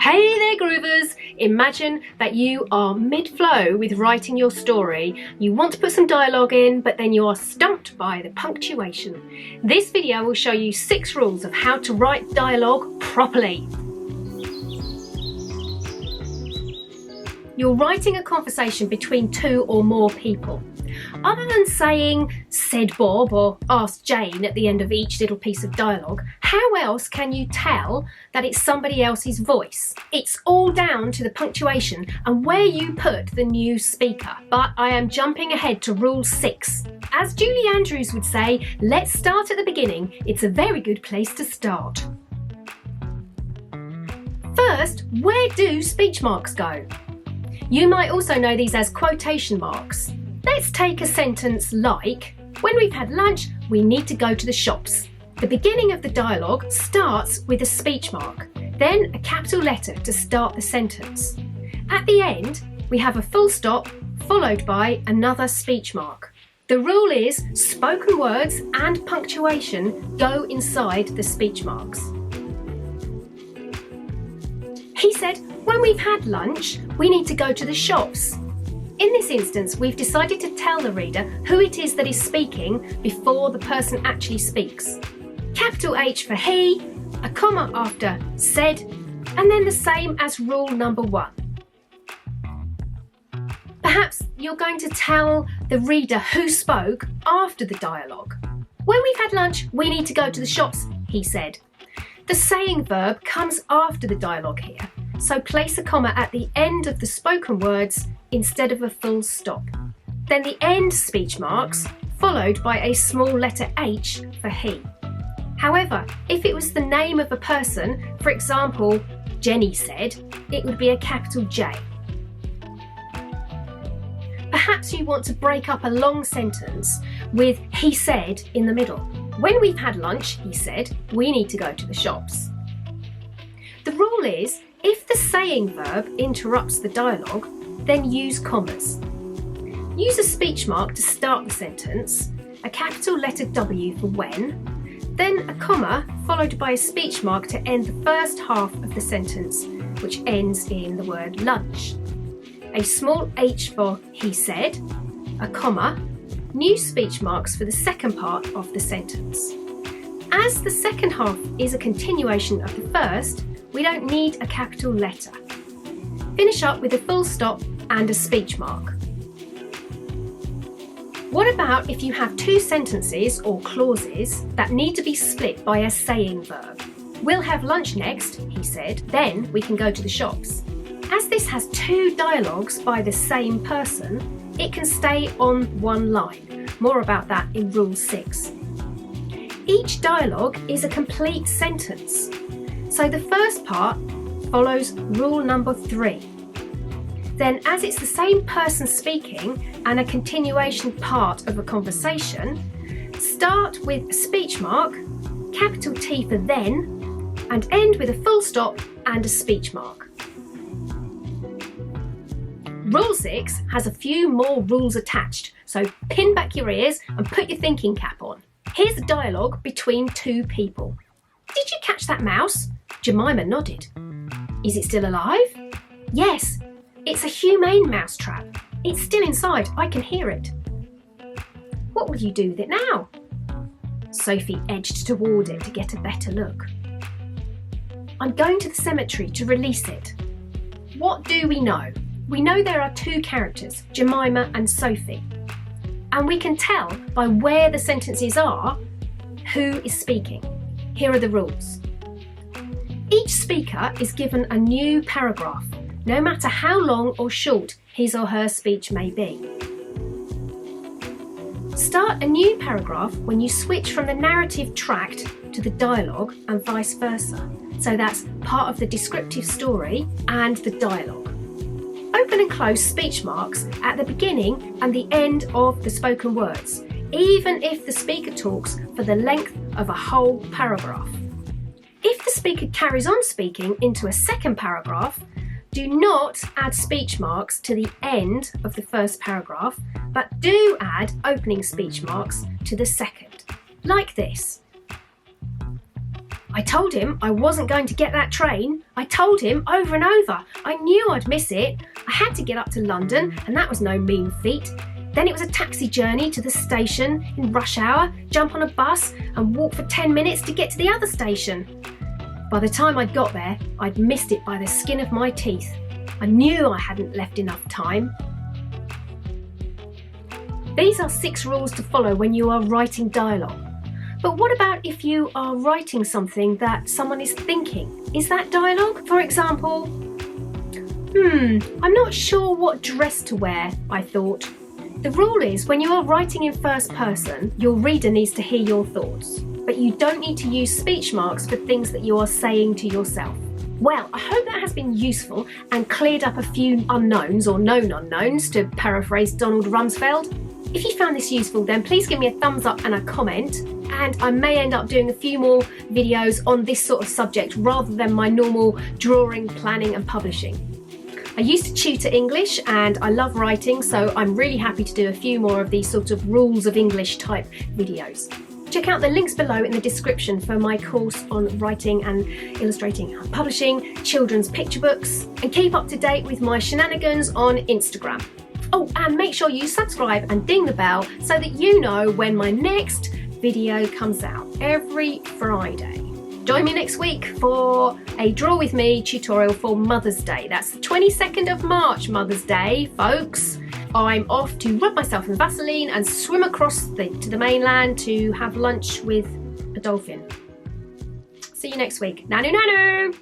Hey there groovers! Imagine that you are mid-flow with writing your story. You want to put some dialogue in, but then you are stumped by the punctuation. This video will show you 6 rules of how to write dialogue properly. You're writing a conversation between 2 or more people. Other than saying, said Bob or asked Jane at the end of each little piece of dialogue, how else can you tell that it's somebody else's voice? It's all down to the punctuation and where you put the new speaker. But I am jumping ahead to rule 6. As Julie Andrews would say, let's start at the beginning. It's a very good place to start. First, where do speech marks go? You might also know these as quotation marks. Let's take a sentence like, when we've had lunch, we need to go to the shops. The beginning of the dialogue starts with a speech mark, then a capital letter to start the sentence. At the end, we have a full stop followed by another speech mark. The rule is spoken words and punctuation go inside the speech marks. He said, when we've had lunch, we need to go to the shops. In this instance, we've decided to tell the reader who it is that is speaking before the person actually speaks. Capital H for he, a comma after said, and then the same as rule number 1. Perhaps you're going to tell the reader who spoke after the dialogue. When we've had lunch, we need to go to the shops, he said. The saying verb comes after the dialogue here, so place a comma at the end of the spoken words instead of a full stop. Then the end speech marks, followed by a small letter H for he. However, if it was the name of a person, for example, Jenny said, it would be a capital J. Perhaps you want to break up a long sentence with he said in the middle. When we've had lunch, he said, we need to go to the shops. The rule is, if the saying verb interrupts the dialogue, then use commas. Use a speech mark to start the sentence, a capital letter W for when, then a comma followed by a speech mark to end the first half of the sentence, which ends in the word lunch. A small H for he said, a comma, new speech marks for the second part of the sentence. As the second half is a continuation of the first, we don't need a capital letter. Finish up with a full stop and a speech mark. What about if you have 2 sentences or clauses that need to be split by a saying verb? We'll have lunch next, he said, then we can go to the shops. As this has 2 dialogues by the same person, it can stay on one line. More about that in rule 6. Each dialogue is a complete sentence. So the first part follows rule number 3. Then, as it's the same person speaking and a continuation part of a conversation, start with a speech mark, capital T for then, and end with a full stop and a speech mark. Rule 6 has a few more rules attached, so pin back your ears and put your thinking cap on. Here's a dialogue between 2 people. Did you catch that mouse? Jemima nodded. Is it still alive? Yes, it's a humane mousetrap. It's still inside, I can hear it. What will you do with it now? Sophie edged toward it to get a better look. I'm going to the cemetery to release it. What do we know? We know there are 2 characters, Jemima and Sophie. And we can tell by where the sentences are who is speaking. Here are the rules. Each speaker is given a new paragraph, no matter how long or short his or her speech may be. Start a new paragraph when you switch from the narrative tract to the dialogue and vice versa. So that's part of the descriptive story and the dialogue. Open and close speech marks at the beginning and the end of the spoken words, even if the speaker talks for the length of a whole paragraph. If the speaker carries on speaking into a second paragraph, do not add speech marks to the end of the first paragraph, but do add opening speech marks to the second, like this. I told him I wasn't going to get that train. I told him over and over. I knew I'd miss it. I had to get up to London, and that was no mean feat. Then it was a taxi journey to the station in rush hour, jump on a bus and walk for 10 minutes to get to the other station. By the time I'd got there, I'd missed it by the skin of my teeth. I knew I hadn't left enough time. These are 6 rules to follow when you are writing dialogue. But what about if you are writing something that someone is thinking? Is that dialogue? For example, I'm not sure what dress to wear, I thought. The rule is when you are writing in first person, your reader needs to hear your thoughts, but you don't need to use speech marks for things that you are saying to yourself. Well, I hope that has been useful and cleared up a few unknowns or known unknowns, to paraphrase Donald Rumsfeld. If you found this useful, then please give me a thumbs up and a comment, and I may end up doing a few more videos on this sort of subject rather than my normal drawing, planning and publishing. I used to tutor English and I love writing, so I'm really happy to do a few more of these sort of rules of English type videos. Check out the links below in the description for my course on writing and illustrating and publishing children's picture books, and keep up to date with my shenanigans on Instagram. Oh, and make sure you subscribe and ding the bell so that you know when my next video comes out every Friday. Join me next week for a Draw With Me tutorial for Mother's Day. That's the 22nd of March, Mother's Day, folks. I'm off to rub myself in Vaseline and swim across to the mainland to have lunch with a dolphin. See you next week. Nanu nanu!